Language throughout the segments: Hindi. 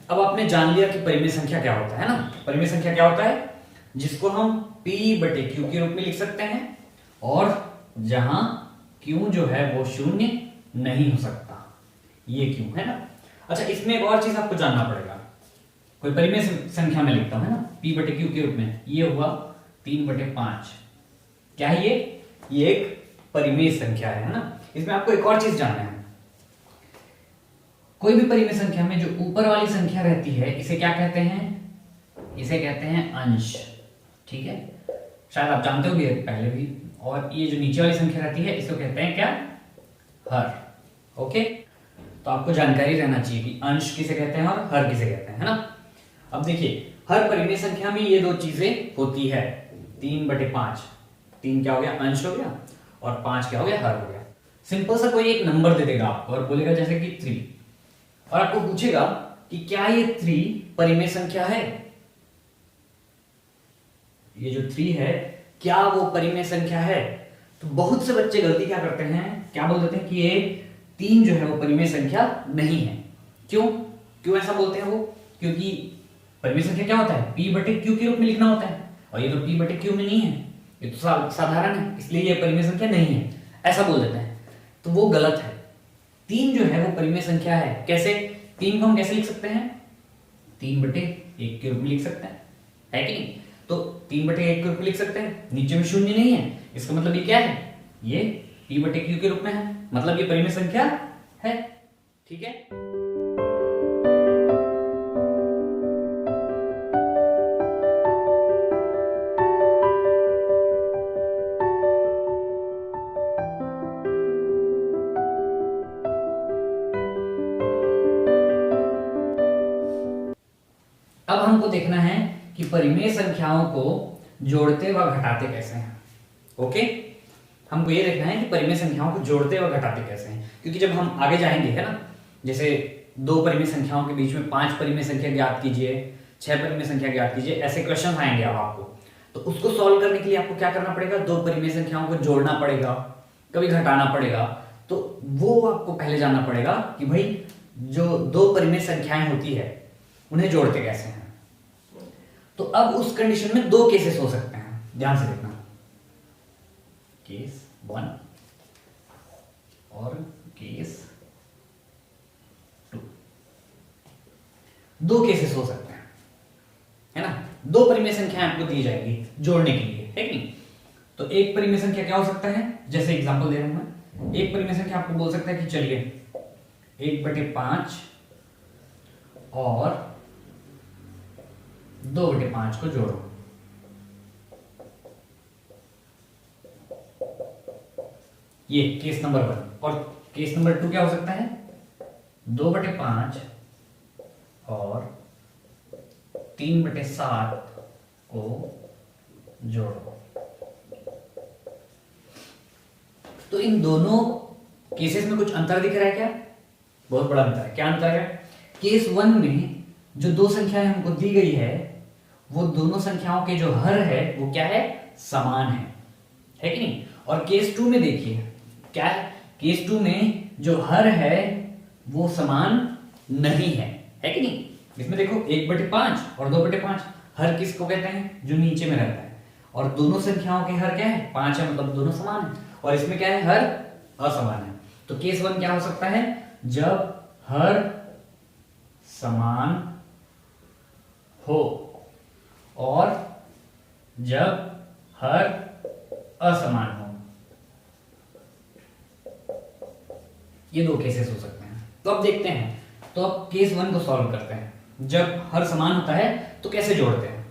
अब आपने जान लिया कि परिमेय संख्या क्या होता है ना। परिमेय संख्या क्या होता है, जिसको हम p बटे q के रूप में लिख सकते हैं और जहां q जो है वो शून्य नहीं हो सकता, ये q है ना। अच्छा, इसमें एक और चीज आपको जानना पड़ेगा। कोई परिमेय संख्या में लिखता हूं है ना, p बटे q के रूप में, ये हुआ 3/5। क्या है ये एक परिमेय संख्या है ना। इसमें आपको एक और चीज जानना है, कोई भी परिमेय संख्या में जो ऊपर वाली संख्या रहती है इसे क्या कहते हैं, इसे कहते हैं अंश। ठीक है, शायद आप जानते होंगे पहले भी। और ये जो नीचे वाली संख्या रहती है इसको कहते हैं क्या, हर। ओके, तो आपको जानकारी रहना चाहिए कि अंश किसे कहते हैं और हर किसे कहते हैं, है ना। अब देखिए, हर परिमेय संख्या में ये दो चीजें होती है, 3/5। 3 क्या हो गया, अंश हो गया, और 5 क्या हो गया, हर हो गया। सिंपल सा कोई एक नंबर दे देगा आपको और बोलेगा जैसे कि 3, और आपको पूछेगा कि क्या ये 3 परिमेय संख्या है, ये जो 3 है क्या वो परिमेय संख्या है। तो बहुत से बच्चे गलती क्या करते हैं, क्या बोल देते हैं कि ये 3 जो है वो परिमेय संख्या नहीं है। क्यों ऐसा बोलते हैं वो, क्योंकि परिमेय संख्या क्या होता है, p बटे q के रूप में लिखना होता है, और ये तो p बटे q में नहीं है, ये तो साधारण है, इसलिए ये परिमेय संख्या नहीं है, ऐसा बोल देते हैं। तो वो गलत है। 3 जो है वो परिमेय संख्या है। कैसे, 3 को हम कैसे लिख सकते हैं, 3/1 के रूप में लिख सकते हैं, है कि नहीं। तो 3/1 के रूप में लिख सकते हैं, नीचे में शून्य नहीं है, इसका मतलब ये क्या है, ये p बटे q के रूप में है, मतलब ये परिमेय संख्या है। ठीक है, अब हमको देखना है कि परिमेय संख्याओं को जोड़ते व घटाते कैसे हैं। ओके, हमको ये देखना है कि परिमेय संख्याओं को जोड़ते व घटाते कैसे हैं, क्योंकि जब हम आगे जाएंगे है ना, जैसे 2 परिमेय संख्याओं के बीच में 5 परिमेय संख्या ज्ञात कीजिए, 6 परिमेय संख्या ज्ञात कीजिए, ऐसे क्वेश्चन आएंगे अब आपको। तो उसको सॉल्व करने के लिए आपको क्या करना पड़ेगा, 2 परिमेय संख्याओं को जोड़ना पड़ेगा, कभी घटाना पड़ेगा। तो वो आपको पहले जानना पड़ेगा कि भाई जो 2 परिमेय संख्याएं होती है उन्हें जोड़ते कैसे हैं। तो अब उस कंडीशन में 2 केसेस हो सकते हैं, ध्यान से देखना, केस 1 और केस 2। 2 केसेस हो सकते हैं, है ना। 2 परिमेय संख्याएं आपको दी जाएगी जोड़ने के लिए, है कि नहीं। तो एक परिमेय संख्या क्या हो सकता है, जैसे एग्जांपल दे रहा हूं मैं, एक परिमेय संख्या आपको बोल सकता है कि चलिए 1/5 और 2/5 को जोड़ो। ये केस नंबर 1। और केस नंबर 2 क्या हो सकता है, 2/5 और 3/7 को जोड़ो। तो इन दोनों केसेस में कुछ अंतर दिख रहा है क्या, बहुत बड़ा अंतर है। क्या अंतर है, केस 1 में जो 2 संख्याएं हमको दी गई है वो दोनों संख्याओं के जो हर है वो क्या है, समान है कि नहीं। और केस 2 में देखिए क्या है, केस 2 में जो हर है वो समान नहीं है कि नहीं। इसमें देखो 1/5 और 2/5, हर किसको कहते हैं, जो नीचे में रहता है, और दोनों संख्याओं के हर क्या है, 5 है, मतलब दोनों समान है। और इसमें क्या है, हर असमान है। तो केस 1 क्या हो सकता है, जब हर समान हो और जब हर असमान हो, ये 2 केसेस हो सकते हैं। तो अब देखते हैं, तो अब केस 1 को सॉल्व करते हैं। जब हर समान होता है तो कैसे जोड़ते हैं,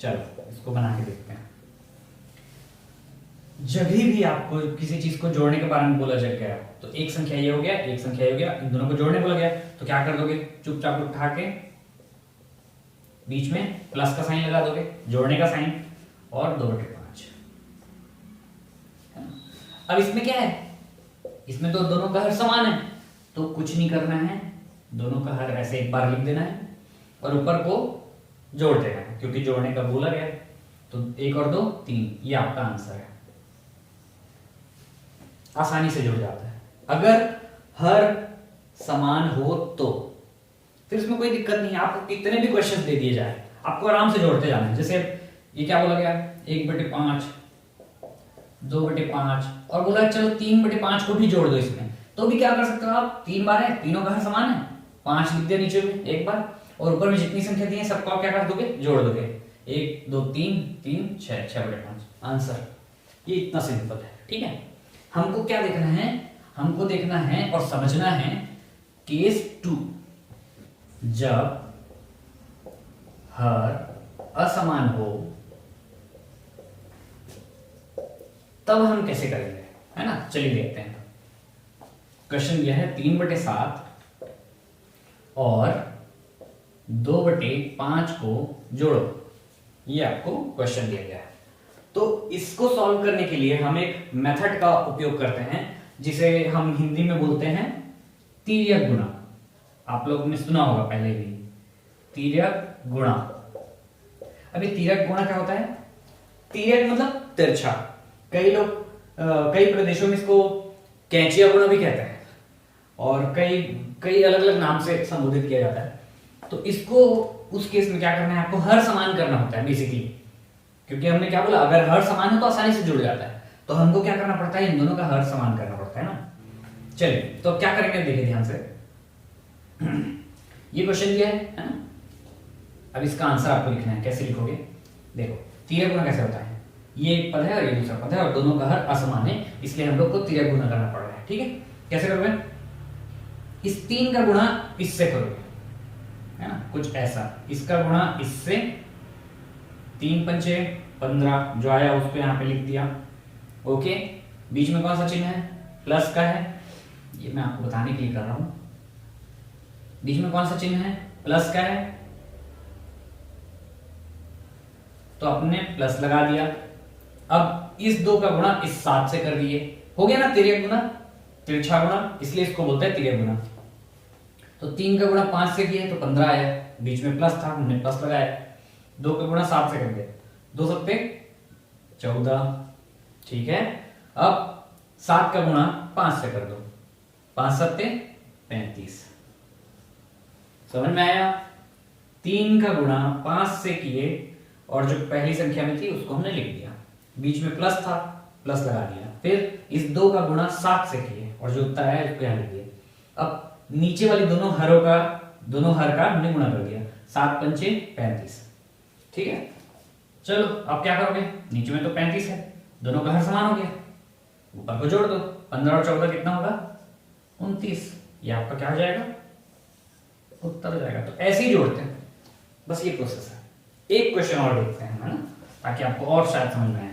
चलो इसको बना के देखते हैं। जब भी आपको किसी चीज को जोड़ने के बारे में बोला जा गया, तो एक संख्या ये हो गया, एक संख्या ये हो गया, इन दोनों को जोड़ने बोला गया, तो क्या कर दोगे, चुपचाप उठा के बीच में प्लस का साइन लगा दोगे, जोड़ने का साइन, और 2/5। अब इसमें क्या है, इसमें तो दोनों का हर समान है, तो कुछ नहीं करना है, दोनों का हर ऐसे एक बार लिख देना है और ऊपर को जोड़ देना है, क्योंकि जोड़ने का बोला गया। तो 1 और 2 3, ये आपका आंसर है। आसानी से जुड़ जाता है अगर हर समान हो तो। फिर इसमें कोई दिक्कत नहीं है, आपको कितने भी क्वेश्चन दे दिए जाए आपको आराम से जोड़ते जाना है। जैसे ये क्या बोला गया, 1/5, 2/5, और बोला चलो 3/5 को भी जोड़ दो इसमें, तो भी क्या कर सकते हो आप, 3 बार है, तीनों का हर समान है, 5 लिख दिया नीचे में एक बार, और ऊपर में जितनी संख्या दी है सबको आप क्या कर दोगे, जोड़ दोगे, 1 2 3 3 6 6/5 आंसर। ये इतना सिंपल है, ठीक है। हमको क्या देखना है, हमको देखना है और समझना है केस 2, जब हर असमान हो तब हम कैसे करेंगे, है ना। चलिए देखते हैं। क्वेश्चन यह है 3/7 और 2/5 को जोड़ो, ये आपको क्वेश्चन दिया गया है। तो इसको सॉल्व करने के लिए हम एक मेथड का उपयोग करते हैं जिसे हम हिंदी में बोलते हैं तिर्यक गुणा। आप लोगों ने सुना होगा पहले भी, तिर्यक गुणा। अभी तिर्यक गुणा क्या होता है, तिर्यक मतलब तिरछा, कई लोग कई प्रदेशों में इसको कैंचिया गुणा भी कहते हैं, और कई कई अलग अलग नाम से संबोधित किया जाता है। तो इसको उस केस में क्या करना है, आपको हर समान करना होता है बेसिकली, क्योंकि हमने क्या बोला, अगर हर समान है तो आसानी से जुड़ जाता है, तो हमको क्या करना पड़ता है, इन दोनों का हर समान करना पड़ता है ना। चलिए तो क्या करेंगे, देखिए ध्यान से। ये क्वेश्चन दिया है ना, अब इसका आंसर आपको लिखना है। कैसे लिखोगे, देखो तिर्यक गुणा कैसे होता है, ये एक पद है और ये दूसरा पद है और दोनों का हर असमान है, इसलिए हम लोग को तिर्यक गुणा करना पड़ रहा है, ठीक है। कैसे करोगे, इस 3 का गुणा इससे करोगे, है ना, कुछ ऐसा, इसका गुणा इससे, 3 पंचे 15, जो आया उसको यहां पे लिख दिया, ओके। बीच में कौन सा चिन्ह है, प्लस का है, ये मैं आपको बताने के लिए कर रहा हूं। बीच में कौन सा चिन्ह है, प्लस का है, तो आपने प्लस लगा दिया। अब इस 2 का गुणा इस 7 से कर दिए, हो गया ना तिर्यक गुणा, तिरछा गुणा, इसलिए इसको बोलते हैं तिर्यक गुणा। तो 3 का गुणा 5 से किए तो 15 आया, बीच में प्लस था, हमने प्लस लगाया। 2 का गुणा 7 से कर दिया, 2 सत्ते 14, ठीक है। अब 7 का गुणा 5 से कर दो, 5 सत्ते 35, समझ में आया। 3 का गुणा 5 से किए और जो पहली संख्या में थी उसको हमने लिख दिया, बीच में प्लस था, प्लस लगा दिया। फिर इस 2 का गुणा 7 से किए और जो उत्तर आया उसको यहां लिख दिया। अब नीचे वाली दोनों हर का हमने गुणा कर दिया, 7 पंचे 35, ठीक है। चलो अब क्या करोगे, नीचे में तो 35 है, दोनों का हर समान हो गया, ऊपर को जोड़ दो, 15 और 14 कितना होगा, 29, ये आपका क्या हो जाएगा, उत्तर हो जाएगा। तो ऐसे ही जोड़ते हैं, बस ये प्रोसेस है। एक क्वेश्चन और देखते हैं, है ना, ताकि आपको और शायद समझ में आए।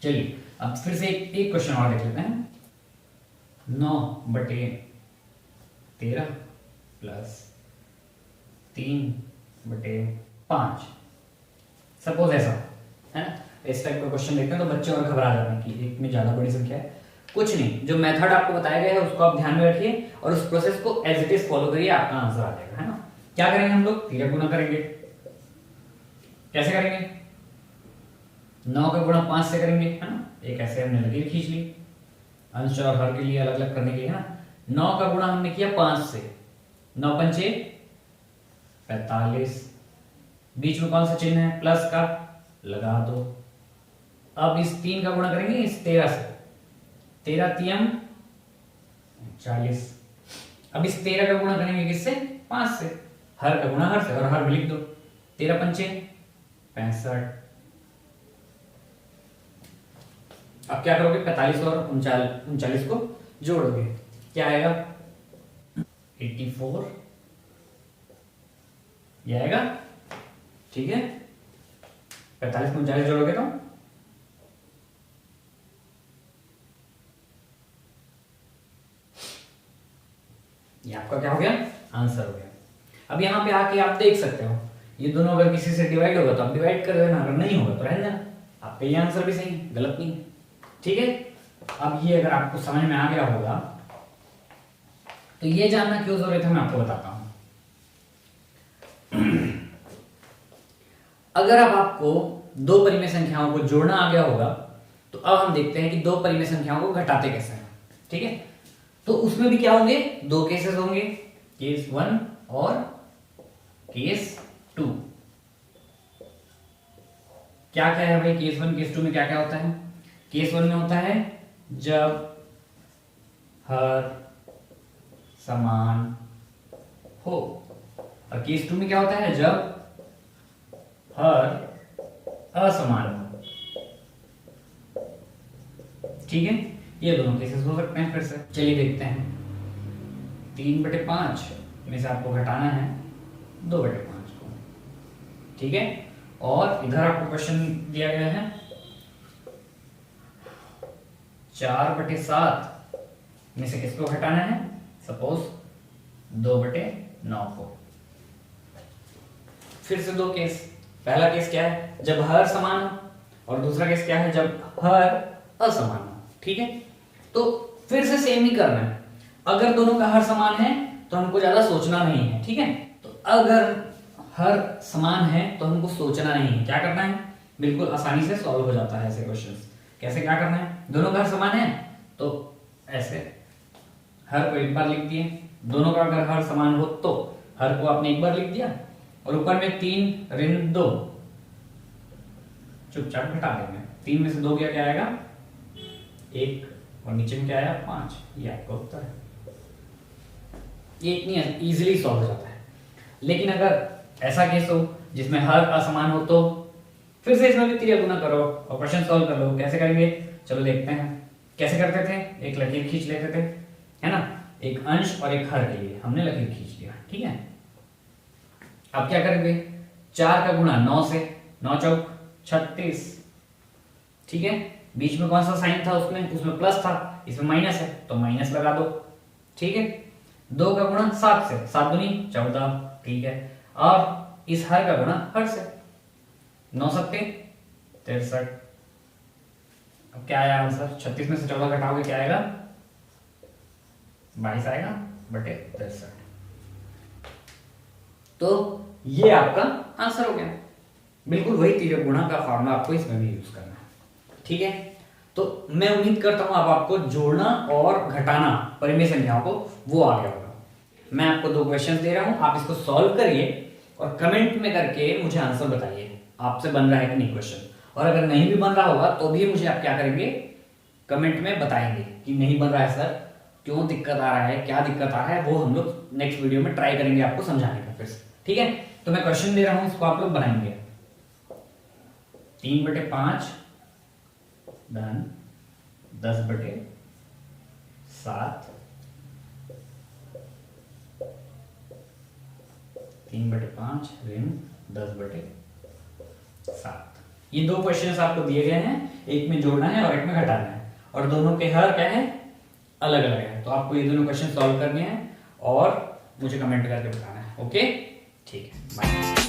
चलिए अब फिर से एक क्वेश्चन और देख लेते हैं। 9/13 प्लस 3/5, सपोज ऐसा है ना, इस टाइप का क्वेश्चन देखते हैं तो बच्चे और घबरा जाते हैं कि एक में ज्यादा बड़ी संख्या है। कुछ नहीं, जो मेथड आपको बताया गया है उसको आप ध्यान में रखिए और उस प्रोसेस को एज इट इज फॉलो करिए, आपका आंसर आ जाएगा, है ना। क्या करेंगे हम लोग, तिर्यक गुणा करेंगे। कैसे करेंगे, 9 का गुणा 5 से करेंगे, है ना, एक ऐसे हमने लकीर खींच ली, अंश और हर के लिए अलग अलग करने के लिए, है ना। 9 का गुणा हमने किया 5 से, 9 पंचे 45, बीच में कौन सा चिन्ह है, प्लस का, लगा दो। अब इस 3 का गुणा करेंगे इस 13 से, 13 तियम 40। अब इस 13 का गुणा करेंगे किससे, 5 से, हर का गुणा हर से, और हर भी लिख दो, 13 पंचे 65। अब क्या करोगे, 45 और 39 को जोड़ोगे, क्या आएगा, 84, ये आएगा, ठीक है। 45 में 39 जोड़ोगे तो ये आपका क्या हो गया, आंसर हो गया। अब यहां पे आके आप देख सकते हो, ये दोनों अगर किसी से डिवाइड होगा तो आप डिवाइड कर देना, अगर नहीं होगा तो रहने देना, आपका ये आंसर भी सही है, गलत नहीं है, ठीक है। अब ये अगर आपको समझ में आ गया होगा तो ये जानना क्यों जरूरत है मैं आपको बताता हूं। अगर अब आपको दो परिमेय संख्याओं को जोड़ना आ गया होगा तो अब हम देखते हैं कि दो परिमेय संख्याओं को घटाते कैसे हैं, ठीक है। तो उसमें भी क्या होंगे, दो केसेस होंगे, केस 1 और केस 2 क्या क्या है भाई? केस 1 केस 2 में क्या क्या होता है? केस 1 में होता है जब हर समान हो, और केस 2 में क्या होता है? जब हर असमान हो। ठीक है, ये दोनों केसेस हो सकते हैं। फिर से चलिए देखते हैं। 3/5 में से आपको घटाना है 2/5 को। ठीक है, और इधर आपको क्वेश्चन दिया गया है 4/7 में से किसको घटाना है? सपोज 2/9 को। फिर से दो केस। पहला केस क्या है? जब हर समान हो, और दूसरा केस क्या है? जब हर असमान हो। ठीक है, तो फिर से सेम ही करना है। अगर दोनों का हर समान है तो हमको ज्यादा सोचना नहीं है। ठीक है, तो अगर हर समान है तो हमको सोचना नहीं है। क्या करना है? बिल्कुल आसानी से सॉल्व हो जाता है ऐसे क्वेश्चंस। कैसे क्या करना है? दोनों का हर समान है तो ऐसे हर को एक बार लिख दिए। दोनों का अगर हर समान हो तो हर को आपने एक बार लिख दिया, और ऊपर में 3 ऋण 2 चुपचाप घटा देंगे। 3 में से 2 क्या आएगा? 1, और नीचे में क्या आया? 5। ये आपका उत्तर है। ये इतनी इजीली सॉल्व हो जाता है। लेकिन अगर ऐसा केस हो जिसमें हर असमान हो तो फिर से इसमें भी 3 गुना करो और क्वेश्चन सॉल्व कर लो। कैसे करेंगे? चलो देखते हैं। कैसे करते थे? एक लकीर खींच लेते थे, है ना? एक अंश और एक हर के लिए हमने लकीर खींच लिया। ठीक है, अब क्या करेंगे? 4 का गुणा 9 से, 9 चौक 36। ठीक है, बीच में कौन सा साइन था? उसमें प्लस था, इसमें माइनस है तो माइनस लगा दो। ठीक है, 2 का गुणा 7 से, 7 दूनी 14। ठीक है, और इस हर का गुणा हर से, 9 सत्ते 63। अब क्या आया आंसर? 36 में से 14 घटाओगे क्या आएगा? 22 आएगा बटे 63। तो ये आपका आंसर हो गया। बिल्कुल वही तिर्यक गुणा का फॉर्मूला आपको इसमें भी यूज करना है। ठीक है, तो मैं उम्मीद करता हूं अब आपको जोड़ना और घटाना परिमेय संख्याओं को वो आ गया होगा। मैं आपको 2 क्वेश्चंस दे रहा हूं, आप इसको सॉल्व करिए और कमेंट में करके मुझे आंसर बताइए आपसे बन रहा है कि नहीं क्वेश्चन। और अगर नहीं भी बन रहा होगा तो भी मुझे आप क्या करेंगे? कमेंट में बताएंगे कि नहीं बन रहा है सर, क्यों दिक्कत आ रहा है, क्या दिक्कत आ रहा है, वो हम लोग नेक्स्ट वीडियो में ट्राई करेंगे आपको समझाने का फिर से। ठीक है, तो मैं क्वेश्चन दे रहा हूं, इसको आप लोग बनाएंगे। 3/5 डन, 10/7 3/5 ऋण 10/7। ये 2 क्वेश्चंस आपको दिए गए हैं, एक में जोड़ना है और एक में घटाना है, और दोनों के हर क्या है? अलग अलग है। तो आपको ये दोनों क्वेश्चन सॉल्व करने हैं और मुझे कमेंट करके बताना है। ओके, ठीक है, बाय।